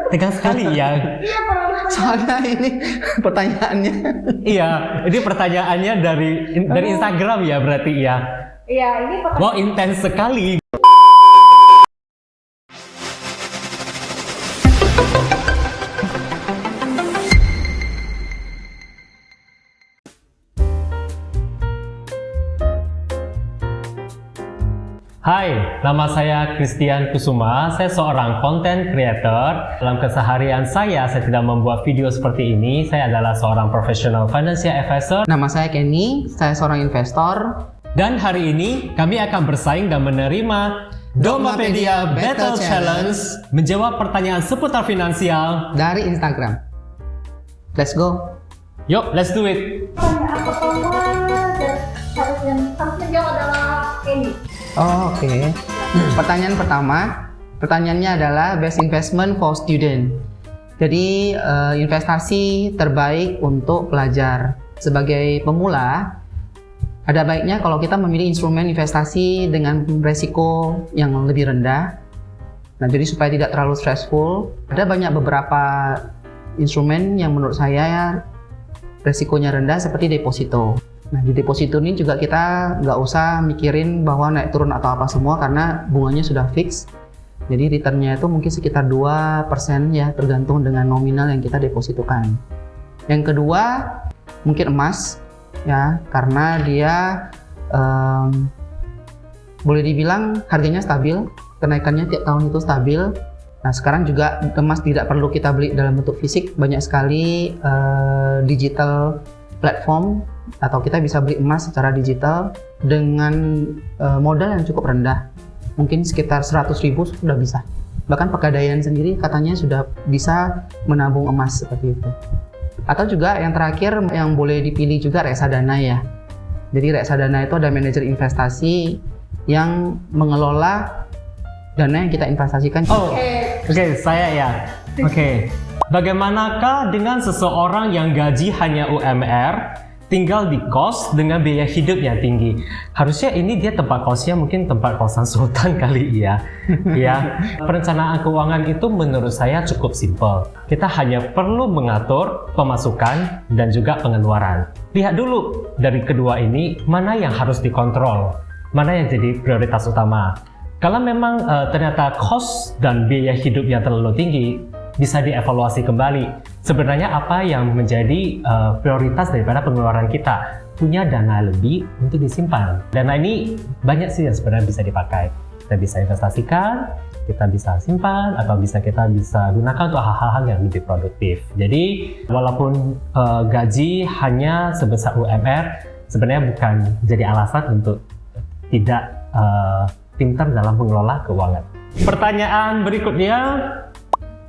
Tegang sekali ya. Iya, pernah. Soalnya ini pertanyaannya. Iya, ini pertanyaannya dari Instagram ya berarti ya. Iya, ini pertanyaan. Wow, intens sekali. Hai, nama saya Christian Kusuma. Saya seorang content creator. Dalam keseharian saya tidak membuat video seperti ini. Saya adalah seorang professional financial advisor. Nama saya Kenny, saya seorang investor. Dan hari ini kami akan bersaing dan menerima Dogmapedia Battle Challenge menjawab pertanyaan seputar finansial Dari Instagram. Let's go. Yuk, let's do it. Pertanyaan pertama dan harus menjawab adalah ini. Oh, oke. Pertanyaannya adalah best investment for student. Jadi investasi terbaik untuk pelajar. Sebagai pemula, ada baiknya kalau kita memilih instrumen investasi dengan resiko yang lebih rendah. Nah, jadi supaya tidak terlalu stressful, ada beberapa instrumen yang menurut saya resikonya rendah seperti deposito. Nah, di deposito ini juga kita nggak usah mikirin bahwa naik turun atau apa semua karena bunganya sudah fix. Jadi returnnya itu mungkin sekitar 2% ya, tergantung dengan nominal yang kita depositokan. Yang kedua, mungkin emas ya, karena dia boleh dibilang harganya stabil, kenaikannya tiap tahun itu stabil. Nah, sekarang juga emas tidak perlu kita beli dalam bentuk fisik, banyak sekali digital platform atau kita bisa beli emas secara digital dengan modal yang cukup rendah, mungkin sekitar 100.000 sudah bisa. Bahkan Pegadaian sendiri katanya sudah bisa menabung emas seperti itu. Atau juga yang terakhir yang boleh dipilih juga reksadana ya. Jadi reksadana itu ada manajer investasi yang mengelola dana yang kita investasikan. Oke, saya ya. Oke. Bagaimanakah dengan seseorang yang gaji hanya UMR, tinggal di kos dengan biaya hidup yang tinggi? Harusnya ini dia tempat kosnya mungkin tempat kosan sultan kali ya. Ya, perencanaan keuangan itu menurut saya cukup simpel. Kita hanya perlu mengatur pemasukan dan juga pengeluaran. Lihat dulu dari kedua ini mana yang harus dikontrol, mana yang jadi prioritas utama. Kalau memang ternyata kos dan biaya hidup yang terlalu tinggi, bisa dievaluasi kembali. Sebenarnya apa yang menjadi prioritas daripada pengeluaran kita? Punya dana lebih untuk disimpan. Dana ini banyak sih yang sebenarnya bisa dipakai. Kita bisa investasikan, kita bisa simpan, atau kita bisa gunakan untuk hal-hal yang lebih produktif. Jadi walaupun gaji hanya sebesar UMR, sebenarnya bukan jadi alasan untuk tidak pintar dalam mengelola keuangan. Pertanyaan berikutnya,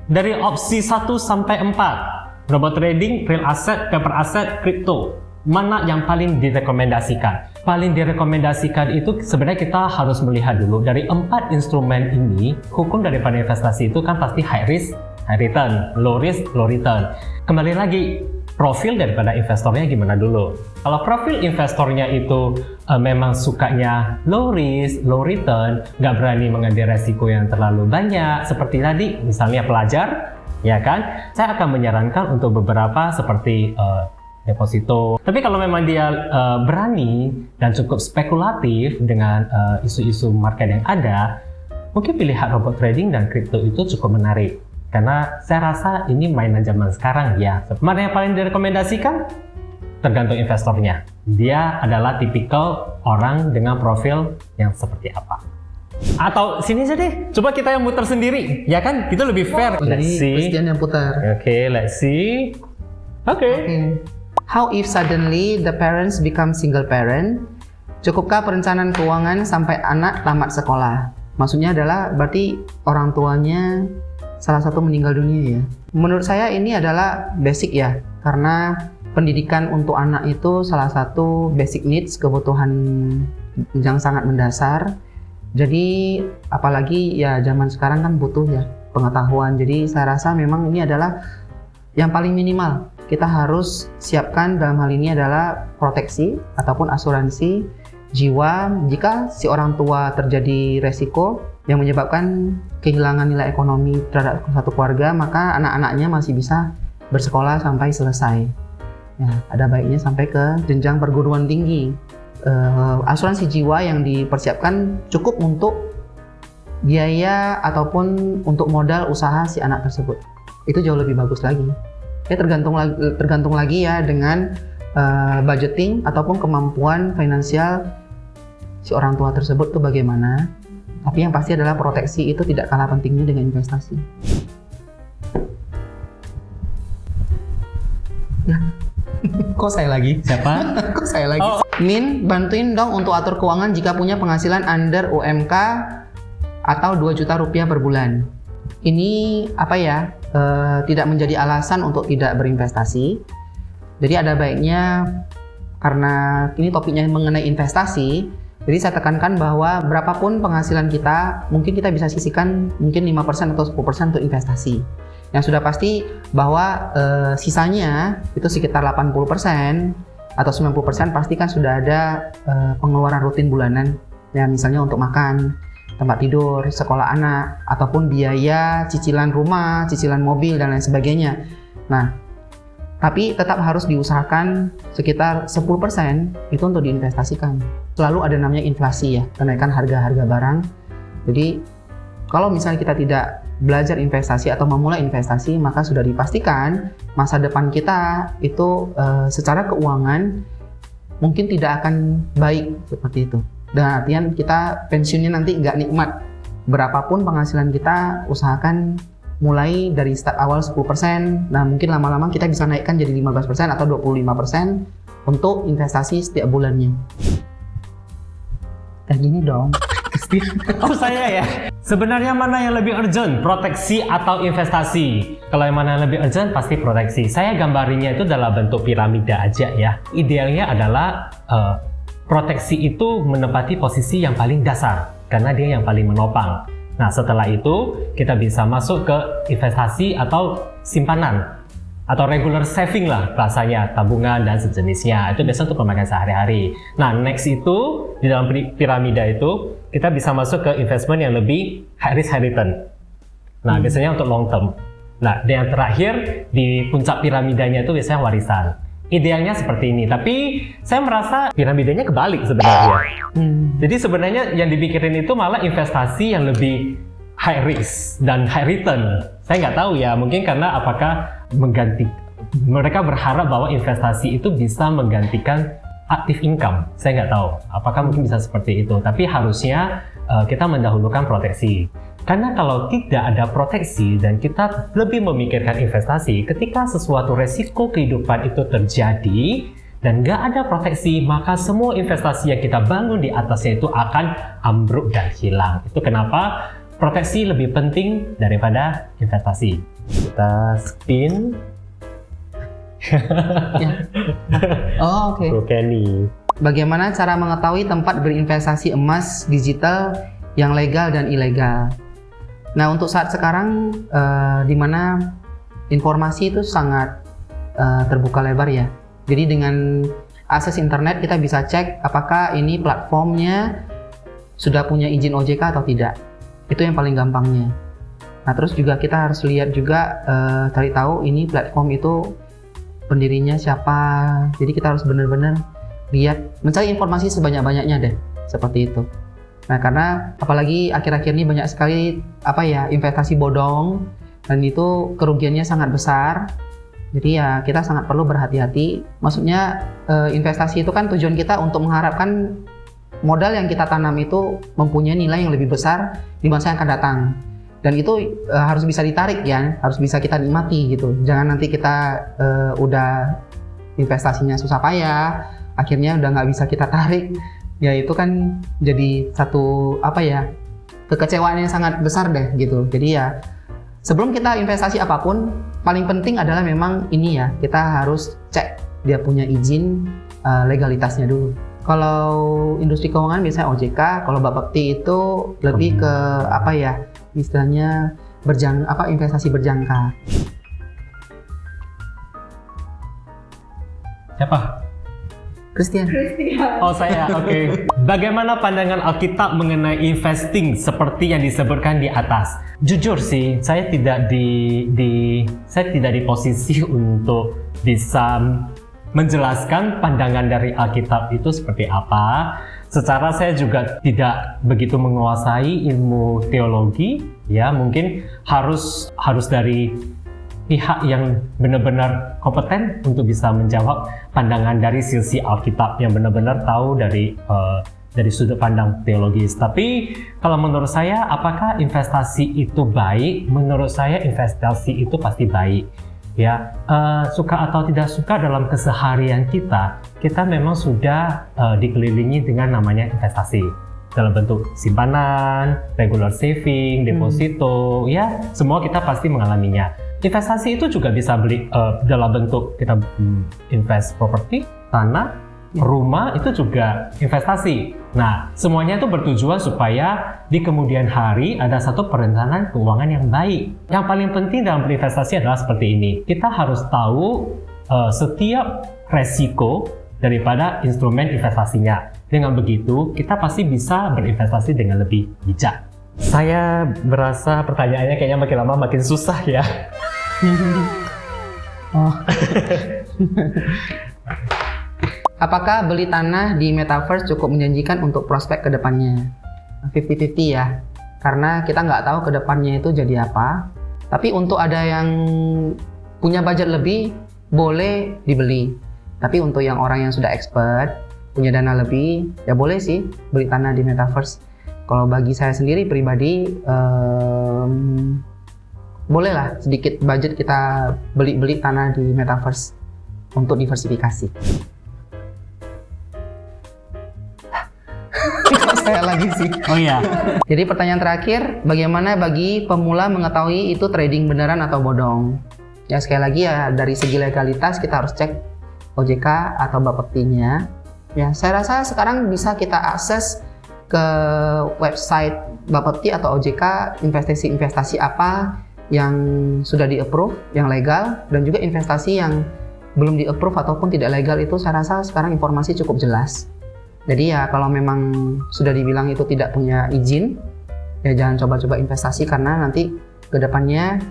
dari opsi 1 sampai 4, robot trading, real asset, paper asset, crypto, mana yang paling direkomendasikan? Paling direkomendasikan itu sebenarnya kita harus melihat dulu dari 4 instrumen ini, hukum daripada investasi itu kan pasti high risk, high return, low risk, low return. Kembali lagi, profil daripada investornya gimana dulu? Kalau profil investornya itu memang sukanya low risk, low return, nggak berani mengambil resiko yang terlalu banyak, seperti tadi misalnya pelajar, ya kan? Saya akan menyarankan untuk beberapa seperti deposito. Tapi kalau memang dia berani dan cukup spekulatif dengan isu-isu market yang ada, mungkin pilihan robot trading dan crypto itu cukup menarik. Karena saya rasa ini mainan zaman sekarang ya. Mana yang paling direkomendasikan? Tergantung investornya. Dia adalah tipikal orang dengan profil yang seperti apa. Atau sini aja deh, coba kita yang muter sendiri, ya kan? Itu lebih fair. Let's see. Christian yang putar. Oke, let's see. Oke. How if suddenly the parents become single parent? Cukupkah perencanaan keuangan sampai anak tamat sekolah? Maksudnya adalah berarti orang tuanya salah satu meninggal dunia ya. Menurut saya ini adalah basic ya, karena pendidikan untuk anak itu salah satu basic needs, kebutuhan yang sangat mendasar. Jadi apalagi ya zaman sekarang kan butuh ya pengetahuan. Jadi saya rasa memang ini adalah yang paling minimal. Kita harus siapkan dalam hal ini adalah proteksi ataupun asuransi jiwa jika si orang tua terjadi resiko yang menyebabkan kehilangan nilai ekonomi terhadap satu keluarga, maka anak-anaknya masih bisa bersekolah sampai selesai. Ya, ada baiknya sampai ke jenjang perguruan tinggi. Asuransi jiwa yang dipersiapkan cukup untuk biaya ataupun untuk modal usaha si anak tersebut. Itu jauh lebih bagus lagi. Ya, tergantung lagi ya dengan budgeting ataupun kemampuan finansial si orang tua tersebut tuh bagaimana. Tapi yang pasti adalah proteksi itu tidak kalah pentingnya dengan investasi. Ya. Kok saya lagi? Siapa? Kok saya lagi? Oh. Min, bantuin dong untuk atur keuangan jika punya penghasilan under UMK atau 2 juta rupiah per bulan. Ini apa ya? Tidak menjadi alasan untuk tidak berinvestasi. Jadi ada baiknya, karena ini topiknya mengenai investasi, jadi saya tekankan bahwa berapapun penghasilan kita, mungkin kita bisa sisihkan mungkin 5% atau 10% untuk investasi. Yang sudah pasti bahwa sisanya itu sekitar 80% atau 90% pasti kan sudah ada pengeluaran rutin bulanan. Ya, misalnya untuk makan, tempat tidur, sekolah anak, ataupun biaya cicilan rumah, cicilan mobil, dan lain sebagainya. Nah, tapi tetap harus diusahakan sekitar 10% itu untuk diinvestasikan. Selalu ada namanya inflasi ya, kenaikan harga-harga barang. Jadi kalau misalnya kita tidak belajar investasi atau memulai investasi, maka sudah dipastikan masa depan kita itu secara keuangan mungkin tidak akan baik seperti itu. Dan artian kita pensiunnya nanti nggak nikmat. Berapapun penghasilan kita, usahakan mulai dari start awal 10%, nah mungkin lama-lama kita bisa naikkan jadi 15% atau 25% untuk investasi setiap bulannya. Kayak gini dong. Oh, saya ya? Sebenarnya mana yang lebih urgent? Proteksi atau investasi? Kalau yang mana yang lebih urgent, pasti proteksi. Saya gambarinya itu dalam bentuk piramida aja ya. Idealnya adalah proteksi itu menempati posisi yang paling dasar, karena dia yang paling menopang. Nah, setelah itu kita bisa masuk ke investasi atau simpanan atau regular saving lah bahasanya, tabungan dan sejenisnya. Itu biasa untuk pemakaian sehari-hari. Nah, next itu di dalam piramida itu kita bisa masuk ke investment yang lebih high risk high return. Nah, biasanya untuk long term. Nah, yang terakhir di puncak piramidanya itu biasanya warisan. Idealnya seperti ini, tapi saya merasa piramidanya kebalik sebenarnya. Jadi sebenarnya yang dipikirin itu malah investasi yang lebih high risk dan high return. Saya nggak tahu ya, mungkin karena apakah mereka berharap bahwa investasi itu bisa menggantikan active income. Saya nggak tahu, apakah mungkin bisa seperti itu. Tapi harusnya kita mendahulukan proteksi. Karena kalau tidak ada proteksi dan kita lebih memikirkan investasi, ketika sesuatu resiko kehidupan itu terjadi dan nggak ada proteksi, maka semua investasi yang kita bangun di atasnya itu akan ambruk dan hilang. Itu kenapa proteksi lebih penting daripada investasi. Kita spin. Ya. Oh, oke. Kenny. Bagaimana cara mengetahui tempat berinvestasi emas digital yang legal dan ilegal? Nah, untuk saat sekarang di mana informasi itu sangat terbuka lebar ya. Jadi dengan akses internet kita bisa cek apakah ini platformnya sudah punya izin OJK atau tidak. Itu yang paling gampangnya. Nah, terus juga kita harus lihat juga cari tahu ini platform itu pendirinya siapa. Jadi kita harus benar-benar lihat, mencari informasi sebanyak-banyaknya deh, seperti itu. Nah, karena apalagi akhir-akhir ini banyak sekali investasi bodong dan itu kerugiannya sangat besar. Jadi ya kita sangat perlu berhati-hati. Maksudnya investasi itu kan tujuan kita untuk mengharapkan modal yang kita tanam itu mempunyai nilai yang lebih besar di masa yang akan datang. Dan itu harus bisa ditarik ya, harus bisa kita nikmati gitu. Jangan nanti kita udah investasinya susah payah, akhirnya udah nggak bisa kita tarik. Ya itu kan jadi satu kekecewaan yang sangat besar deh gitu. Jadi ya sebelum kita investasi apapun, paling penting adalah memang ini ya, kita harus cek dia punya izin legalitasnya dulu. Kalau industri keuangan biasanya OJK, kalau Bapepti itu lebih ke istilahnya investasi berjangka. Siapa? Christian. Christian. Oh saya, oke. Bagaimana pandangan Alkitab mengenai investing seperti yang disebutkan di atas? Jujur sih, saya tidak di posisi untuk bisa menjelaskan pandangan dari Alkitab itu seperti apa. Secara saya juga tidak begitu menguasai ilmu teologi, ya mungkin harus dari pihak yang benar-benar kompeten untuk bisa menjawab pandangan dari sisi Alkitab yang benar-benar tahu dari sudut pandang teologis. Tapi kalau menurut saya, apakah investasi itu baik? Menurut saya investasi itu pasti baik. Ya, suka atau tidak suka dalam keseharian kita memang sudah dikelilingi dengan namanya investasi dalam bentuk simpanan, regular saving, deposito, ya semua kita pasti mengalaminya. Investasi itu juga bisa beli dalam bentuk kita invest properti, tanah, rumah itu juga investasi. Nah, semuanya itu bertujuan supaya di kemudian hari ada satu perencanaan keuangan yang baik. Yang paling penting dalam berinvestasi adalah seperti ini. Kita harus tahu setiap resiko daripada instrumen investasinya. Dengan begitu, kita pasti bisa berinvestasi dengan lebih bijak. Saya berasa pertanyaannya kayaknya makin lama makin susah ya. Oh. Apakah beli tanah di Metaverse cukup menjanjikan untuk prospek ke depannya? 50-50 ya, karena kita nggak tahu ke depannya itu jadi apa. Tapi untuk ada yang punya budget lebih, boleh dibeli. Tapi untuk yang orang yang sudah expert, punya dana lebih, ya boleh sih beli tanah di Metaverse. Kalau bagi saya sendiri pribadi, bolehlah sedikit budget kita beli tanah di Metaverse untuk diversifikasi. Saya lagi sih. Oh iya. Jadi pertanyaan terakhir, bagaimana bagi pemula mengetahui itu trading beneran atau bodong? Ya sekali lagi ya, dari segi legalitas kita harus cek OJK atau Bapepti-nya. Ya, saya rasa sekarang bisa kita akses ke website Bapepti atau OJK investasi apa yang sudah di-approve, yang legal, dan juga investasi yang belum di-approve ataupun tidak legal itu saya rasa sekarang informasi cukup jelas. Jadi ya kalau memang sudah dibilang itu tidak punya izin, ya jangan coba-coba investasi karena nanti ke depannya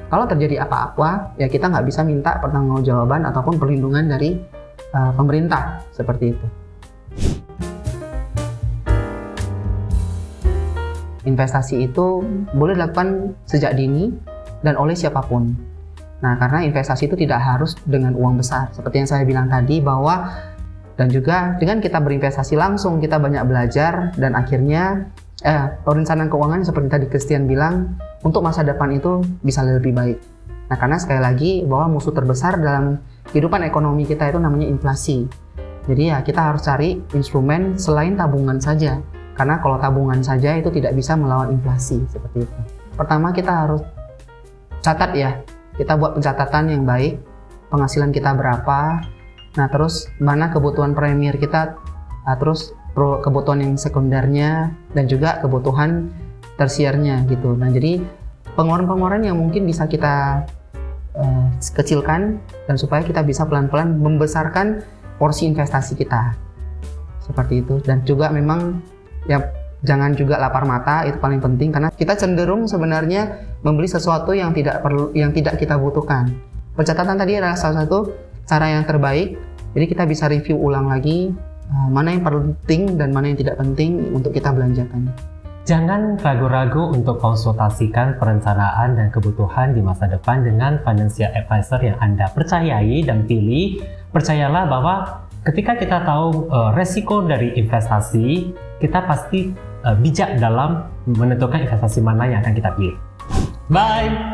kalau terjadi apa-apa ya kita nggak bisa minta pertanggungjawaban ataupun perlindungan dari pemerintah seperti itu. Investasi itu boleh dilakukan sejak dini dan oleh siapapun. Nah karena investasi itu tidak harus dengan uang besar seperti yang saya bilang tadi bahwa dan juga dengan kita berinvestasi langsung kita banyak belajar dan akhirnya perencanaan keuangan seperti tadi Christian bilang untuk masa depan itu bisa lebih baik. Nah karena sekali lagi bahwa musuh terbesar dalam kehidupan ekonomi kita itu namanya inflasi. Jadi ya kita harus cari instrumen selain tabungan saja. Karena kalau tabungan saja itu tidak bisa melawan inflasi seperti itu. Pertama kita harus catat ya, kita buat pencatatan yang baik, penghasilan kita berapa. Nah terus mana kebutuhan primer kita, terus kebutuhan yang sekundernya dan juga kebutuhan tersiernya gitu. Nah jadi pengeluaran-pengeluaran yang mungkin bisa kita kecilkan dan supaya kita bisa pelan-pelan membesarkan porsi investasi kita seperti itu. Dan juga memang ya jangan juga lapar mata, itu paling penting karena kita cenderung sebenarnya membeli sesuatu yang tidak kita butuhkan. Pencatatan tadi adalah salah satu cara yang terbaik, jadi kita bisa review ulang lagi mana yang penting dan mana yang tidak penting untuk kita belanjakan. Jangan ragu-ragu untuk konsultasikan perencanaan dan kebutuhan di masa depan dengan financial advisor yang Anda percayai dan pilih. Percayalah bahwa ketika kita tahu resiko dari investasi, kita pasti bijak dalam menentukan investasi mana yang akan kita pilih. Bye!